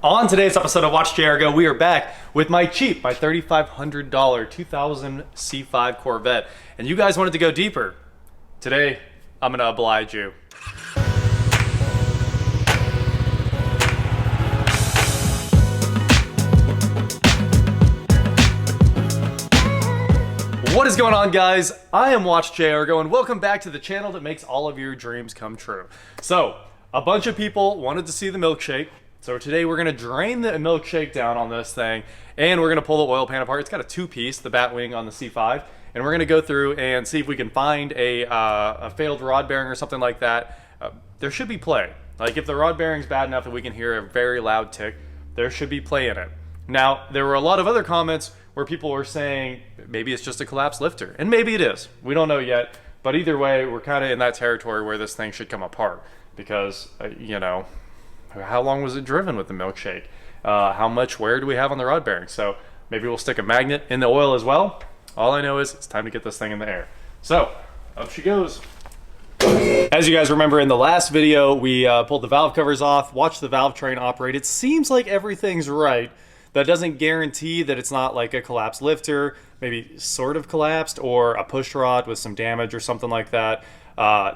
On today's episode of Watch JR Go, we are back with my $3,500 2000 C5 Corvette. And you guys wanted to go deeper. Today, I'm gonna oblige you. What is going on, guys? I am Watch JR Go, and welcome back to the channel that makes all of your dreams come true. So, a bunch of people wanted to see the milkshake. So today we're gonna drain the milkshake down on this thing, and we're gonna pull the oil pan apart. It's got a two-piece, the bat wing on the C5, and we're gonna go through and see if we can find a failed rod bearing or something like that. There should be play. Like if the rod bearing's bad enough that we can hear a very loud tick, there should be play in it. Now, there were a lot of other comments where people were saying maybe it's just a collapsed lifter, and maybe it is. We don't know yet, but either way, we're kind of in that territory where this thing should come apart because, you know, how long was it driven with the milkshake? How much wear do we have on the rod bearing? So maybe we'll stick a magnet in the oil as well. All I know is it's time to get this thing in the air. So up she goes. As you guys remember in the last video, we pulled the valve covers off, watched the valve train operate. It seems like everything's right. That doesn't guarantee that it's not like a collapsed lifter, maybe sort of collapsed, or a push rod with some damage or something like that.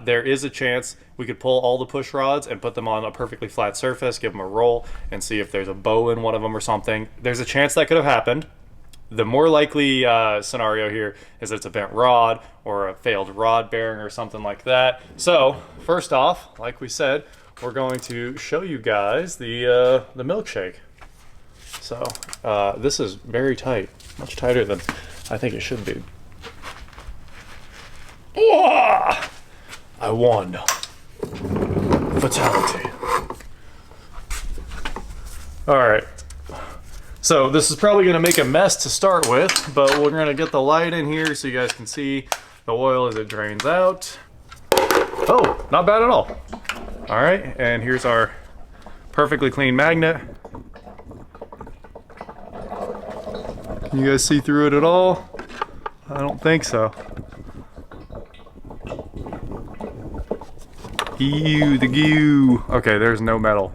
There is a chance we could pull all the push rods and put them on a perfectly flat surface, give them a roll, and see if there's a bow in one of them or something. There's a chance that could have happened. The more likely scenario here is that it's a bent rod or a failed rod bearing or something like that. So first off, like we said, we're going to show you guys the milkshake. So this is very tight, much tighter than I think it should be. Oh! I won. Fatality. Alright. So this is probably going to make a mess to start with, but we're going to get the light in here so you guys can see the oil as it drains out. Oh, not bad at all. Alright, and here's our perfectly clean magnet. Can you guys see through it at all? I don't think so. Ew, the goo. Okay, there's no metal.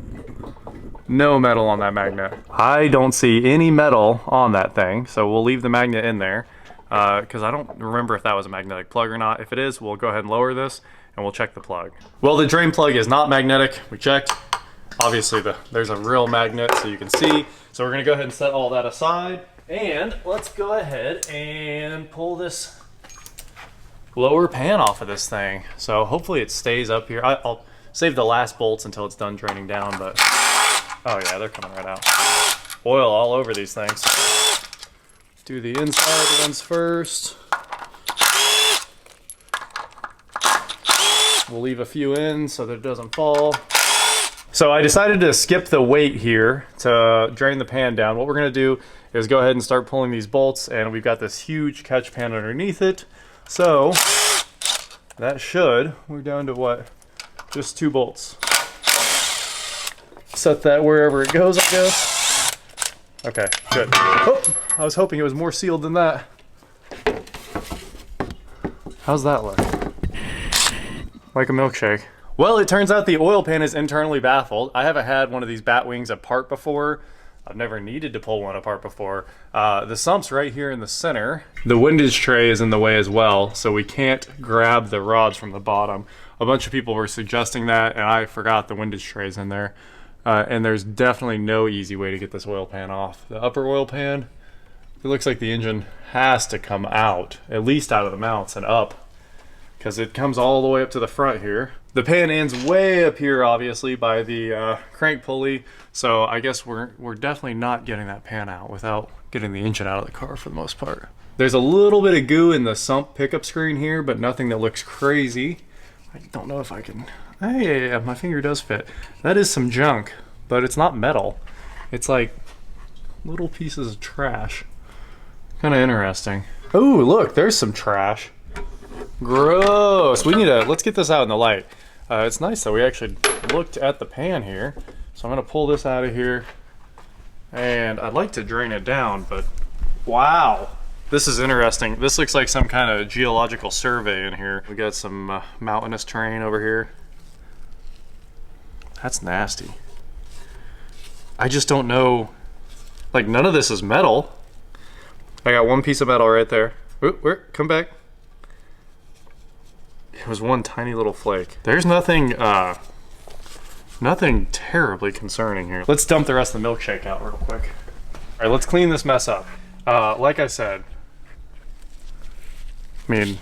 No metal on that magnet. I don't see any metal on that thing, so we'll leave the magnet in there because I don't remember if that was a magnetic plug or not. If it is, we'll go ahead and lower this and we'll check the plug. Well, the drain plug is not magnetic. We checked. Obviously, there's a real magnet so you can see. So we're gonna go ahead and set all that aside, and let's go ahead and pull this lower pan off of this thing. So hopefully it stays up here. I'll save the last bolts until it's done draining down, but oh yeah, they're coming right out. Oil all over these things. Do the inside ones first. We'll leave a few in so that it doesn't fall. So I decided to skip the weight here to drain the pan down. What we're gonna do is go ahead and start pulling these bolts, and we've got this huge catch pan underneath it. So that we're down to what? Just 2 bolts. Set that wherever it goes, I guess. Okay, good. Oh, I was hoping it was more sealed than that. How's that look? Like a milkshake. Well, it turns out the oil pan is internally baffled. I haven't had one of these bat wings apart before. I've never needed to pull one apart before. The sump's right here in the center. The windage tray is in the way as well, so we can't grab the rods from the bottom. A bunch of people were suggesting that, and I forgot the windage tray's in there. And there's definitely no easy way to get this oil pan off. The upper oil pan, it looks like the engine has to come out, at least out of the mounts and up, because it comes all the way up to the front here. The pan ends way up here, obviously, by the crank pulley, so I guess we're definitely not getting that pan out without getting the engine out of the car for the most part. There's a little bit of goo in the sump pickup screen here, but nothing that looks crazy. I don't know if I can... Hey, yeah, my finger does fit. That is some junk, but it's not metal. It's like little pieces of trash. Kind of interesting. Oh, look, there's some trash. Gross. We need to, let's get this out in the light. It's nice that we actually looked at the pan here. So I'm gonna pull this out of here, and I'd like to drain it down, but wow. This is interesting. This looks like some kind of geological survey in here. We got some mountainous terrain over here. That's nasty. I just don't know. Like, none of this is metal. I got one piece of metal right there. Oop, come back. It was one tiny little flake. There's nothing, nothing terribly concerning here. Let's dump the rest of the milkshake out real quick. All right, let's clean this mess up. Like I said, I mean,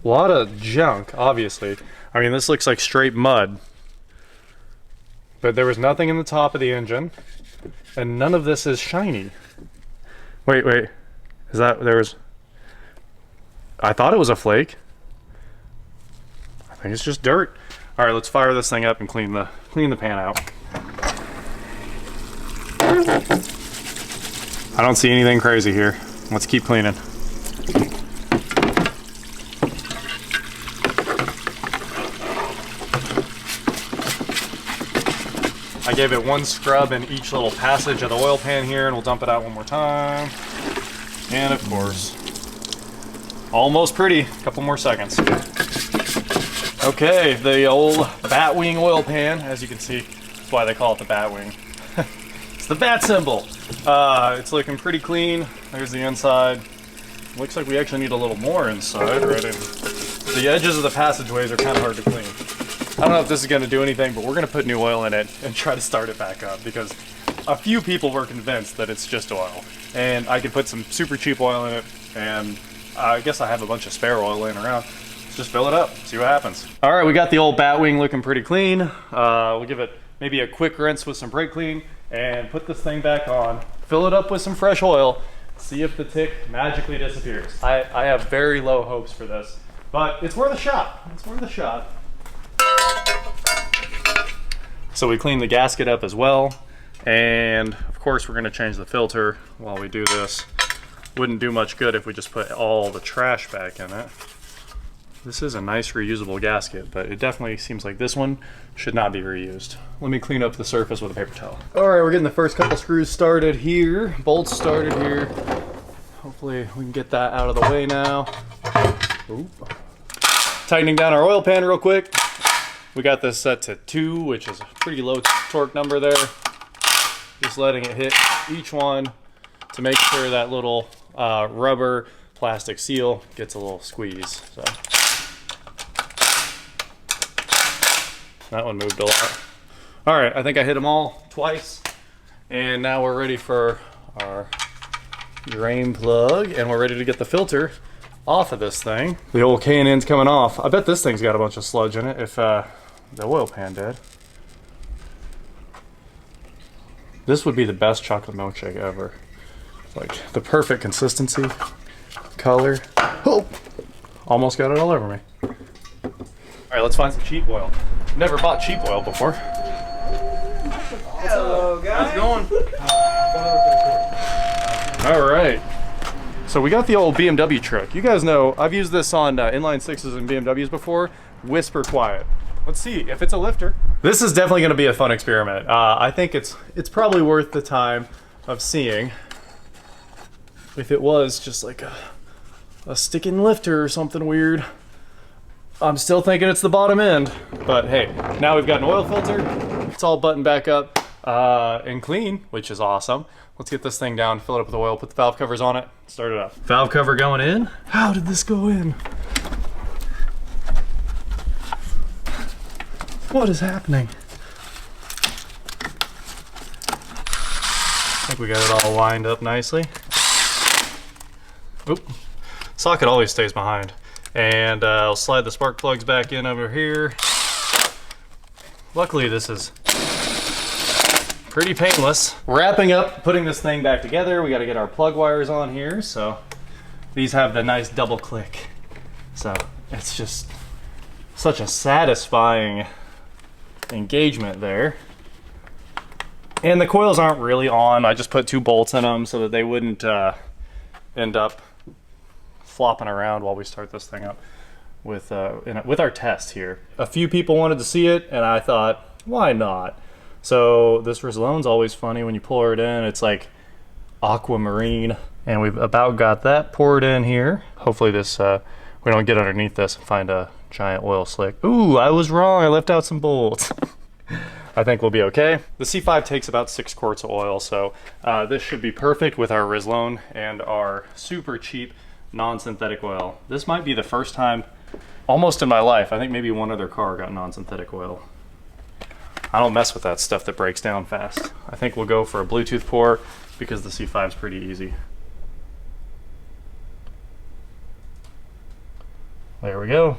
a lot of junk, obviously. I mean, this looks like straight mud. But there was nothing in the top of the engine, and none of this is shiny. Wait. Is that, there was, I thought it was a flake. I think it's just dirt. All right, let's fire this thing up and clean the pan out. I don't see anything crazy here. Let's keep cleaning. I gave it one scrub in each little passage of the oil pan here, and we'll dump it out one more time. And of course, almost pretty. A couple more seconds. Okay, the old Batwing oil pan, as you can see. That's why they call it the Batwing. It's the bat symbol. It's looking pretty clean. There's the inside. Looks like we actually need a little more inside. Right in. The edges of the passageways are kind of hard to clean. I don't know if this is going to do anything, but we're going to put new oil in it and try to start it back up, because a few people were convinced that it's just oil. And I could put some super cheap oil in it, and I guess I have a bunch of spare oil laying around. Let's just fill it up, see what happens. All right, we got the old Batwing looking pretty clean. We'll give it maybe a quick rinse with some brake clean and put this thing back on. Fill it up with some fresh oil, see if the tick magically disappears. I have very low hopes for this, but it's worth a shot. It's worth a shot. So we clean the gasket up as well. And of course we're gonna change the filter while we do this. Wouldn't do much good if we just put all the trash back in it. This is a nice reusable gasket, but it definitely seems like this one should not be reused. Let me clean up the surface with a paper towel. All right, we're getting the first couple screws started here, bolts started here. Hopefully we can get that out of the way now. Oop. Tightening down our oil pan real quick. We got this set to 2, which is a pretty low torque number there. Just letting it hit each one to make sure that little rubber plastic seal gets a little squeeze. So that one moved a lot. All right, I think I hit them all twice, and now we're ready for our drain plug, and we're ready to get the filter off of this thing. The old K&N's coming off. I bet this thing's got a bunch of sludge in it if the oil pan did. This would be the best chocolate milkshake ever. Like the perfect consistency, color. Oh, almost got it all over me. All right, let's find some cheap oil. Never bought cheap oil before. Hello, guys. How's it going? All right. So we got the old BMW truck. You guys know I've used this on inline 6s and BMWs before. Whisper quiet. Let's see if it's a lifter. This is definitely going to be a fun experiment. I think it's probably worth the time of seeing if it was just like a sticking lifter or something weird. I'm still thinking it's the bottom end, but hey, now we've got an oil filter. It's all buttoned back up and clean, which is awesome. Let's get this thing down, fill it up with oil, put the valve covers on it, start it up. Valve cover going in. How did this go in? What is happening? I think we got it all lined up nicely. Oop. Socket always stays behind. And I'll slide the spark plugs back in over here. Luckily this is pretty painless. Wrapping up, putting this thing back together. We got to get our plug wires on here. So these have the nice double click. So it's just such a satisfying engagement there. And the coils aren't really on. I just put 2 bolts in them so that they wouldn't end up flopping around while we start this thing up with our test here. A few people wanted to see it, and I thought, why not? So this Rizlone's always funny when you pour it in. It's like aquamarine, and we've about got that poured in here. Hopefully this we don't get underneath this and find a giant oil slick. Ooh, I was wrong. I left out some bolts. I think we'll be okay. The C5 takes about 6 quarts of oil, so this should be perfect with our Rizlone and our super cheap non-synthetic oil. This might be the first time almost in my life, I think maybe one other car got non-synthetic oil. I don't mess with that stuff that breaks down fast. I think we'll go for a Bluetooth pour because the C5 is pretty easy. There we go.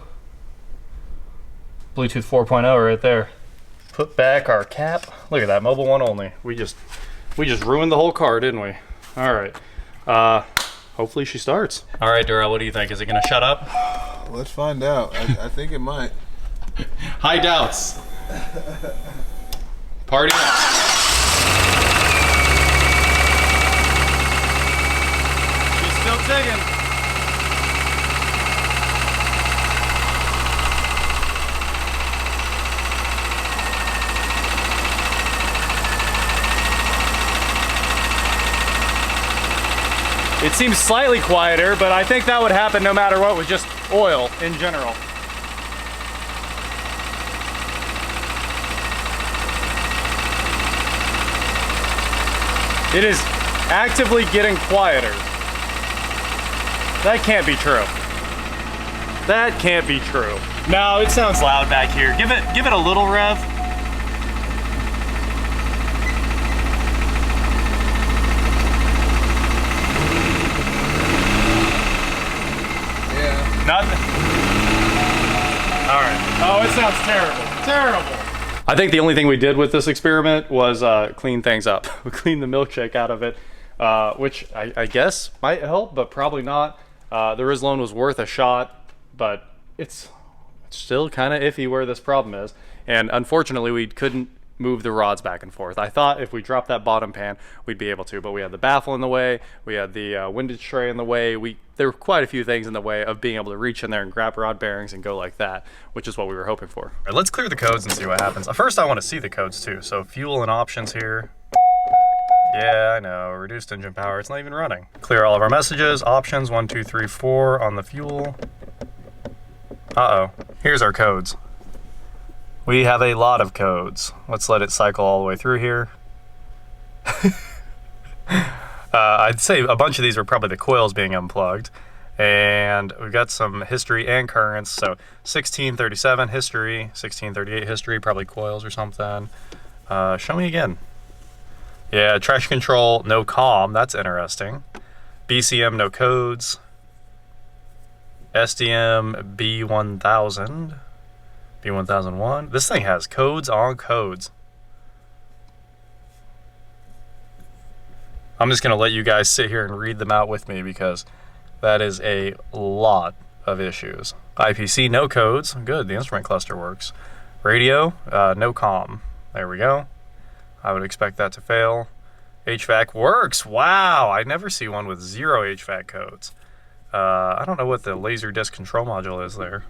Bluetooth 4.0 right there. Put back our cap. Look at that, mobile one only. We just ruined the whole car, didn't we? All right. Hopefully she starts. All right, Durrell, what do you think? Is it gonna shut up? Let's find out. I think it might. High doubts. Party on. She's still ticking. It seems slightly quieter, but I think that would happen no matter what with just oil in general. It is actively getting quieter. That can't be true. That can't be true. No, it sounds loud back here. Give it a little rev. Nothing. All right. Oh, it sounds terrible. Terrible. I think the only thing we did with this experiment was clean things up. We cleaned the milkshake out of it, which I guess might help, but probably not. The Rizlone was worth a shot, but it's still kind of iffy where this problem is. And unfortunately, we couldn't move the rods back and forth. I thought if we dropped that bottom pan, we'd be able to, but we had the baffle in the way, we had the windage tray in the way, there were quite a few things in the way of being able to reach in there and grab rod bearings and go like that, which is what we were hoping for. All right, let's clear the codes and see what happens. First, I want to see the codes too. So fuel and options here. Yeah, I know, reduced engine power, it's not even running. Clear all of our messages, options, 1, 2, 3, 4 on the fuel. Uh-oh, here's our codes. We have a lot of codes. Let's let it cycle all the way through here. I'd say a bunch of these are probably the coils being unplugged. And we've got some history and currents. So 1637 history, 1638 history, probably coils or something. Show me again. Yeah, traction control, no COM, that's interesting. BCM, no codes. SDM, B1000. B1001. This thing has codes on codes. I'm just going to let you guys sit here and read them out with me because that is a lot of issues. IPC, no codes. Good, the instrument cluster works. Radio, no COM. There we go. I would expect that to fail. HVAC works. Wow, I never see one with 0 HVAC codes. I don't know what the laser disc control module is there.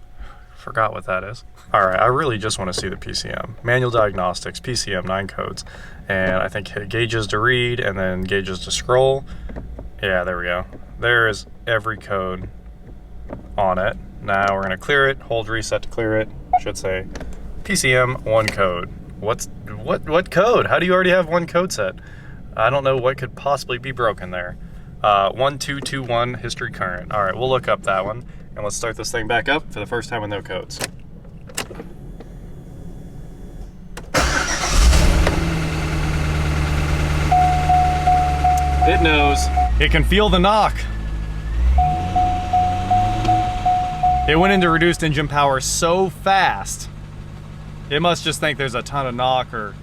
Forgot what that is. All right, I really just want to see the PCM. Manual diagnostics, PCM, 9 codes. And I think gauges to read and then gauges to scroll. Yeah, there we go. There is every code on it. Now we're gonna clear it, hold reset to clear it. Should say PCM, 1 code. What code? How do you already have 1 code set? I don't know what could possibly be broken there. 1221 history current. All right, we'll look up that one. And let's start this thing back up for the first time with no codes. It knows. It can feel the knock. It went into reduced engine power so fast. It must just think there's a ton of knock or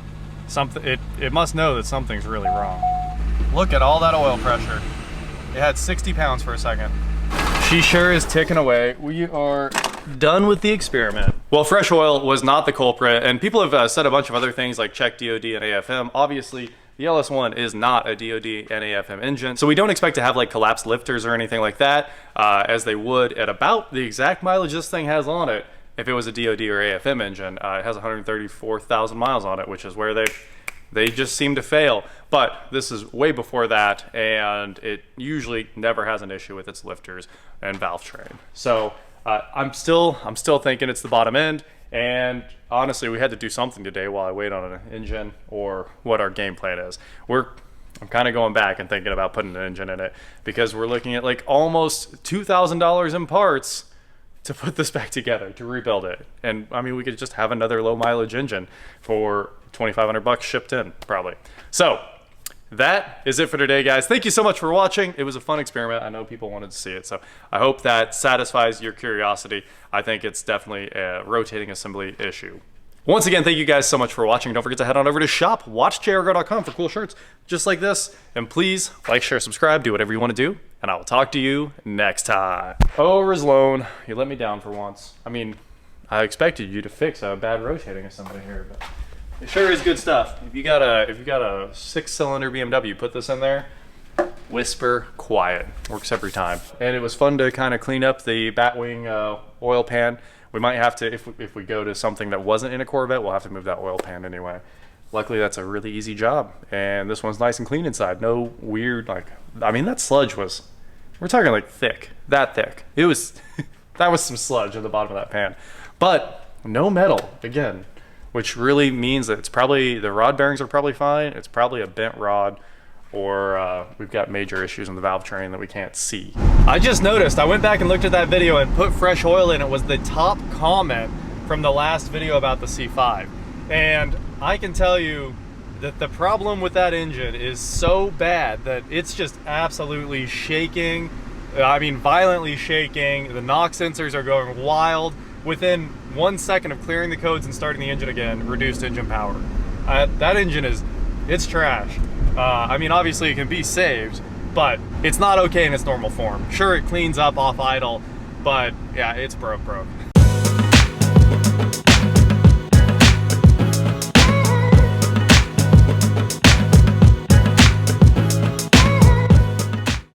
something. It must know that something's really wrong. Look at all that oil pressure. It had 60 pounds for a second. She sure is ticking away. We are done with the experiment. Well, fresh oil was not the culprit, and people have said a bunch of other things like check DOD and AFM. Obviously, the LS1 is not a DOD and AFM engine, so we don't expect to have like collapsed lifters or anything like that, as they would at about the exact mileage this thing has on it. If it was a DOD or AFM engine, it has 134,000 miles on it, which is where they just seem to fail. But this is way before that, and it usually never has an issue with its lifters and valve train. So I'm still thinking it's the bottom end, And honestly, we had to do something today while I wait on an engine or what our game plan is. I'm kind of going back and thinking about putting an engine in it because we're looking at like almost $2,000 in parts to put this back together, to rebuild it. And I mean, we could just have another low mileage engine for 2,500 bucks shipped in probably. So that is it for today, guys. Thank you so much for watching. It was a fun experiment. I know people wanted to see it, so I hope that satisfies your curiosity. I think it's definitely a rotating assembly issue. Once again, thank you guys so much for watching. Don't forget to head on over to shop.watchjrgo.com for cool shirts just like this. And please like, share, subscribe, do whatever you want to do, and I will talk to you next time. Oh, Rizlone, you let me down for once. I mean, I expected you to fix a bad rotating assembly here, but it sure is good stuff. If you got a 6-cylinder BMW, put this in there. Whisper quiet. Works every time. And it was fun to kind of clean up the Batwing oil pan. We might have to, if we go to something that wasn't in a Corvette, we'll have to move that oil pan anyway. Luckily, that's a really easy job. And this one's nice and clean inside. No weird, like, I mean, that sludge was, we're talking like thick, that thick. It was, that was some sludge at the bottom of that pan. But no metal, again, which really means that it's probably, the rod bearings are probably fine. It's probably a bent rod, or we've got major issues in the valve train that we can't see. I just noticed, I went back and looked at that video and put fresh oil in. It was the top comment from the last video about the C5. And I can tell you that the problem with that engine is so bad that it's just absolutely shaking. I mean, violently shaking. The knock sensors are going wild. Within 1 second of clearing the codes and starting the engine again, reduced engine power. That engine is, it's trash. I mean, obviously it can be saved, but it's not okay in its normal form. Sure, it cleans up off idle, but yeah, it's broke.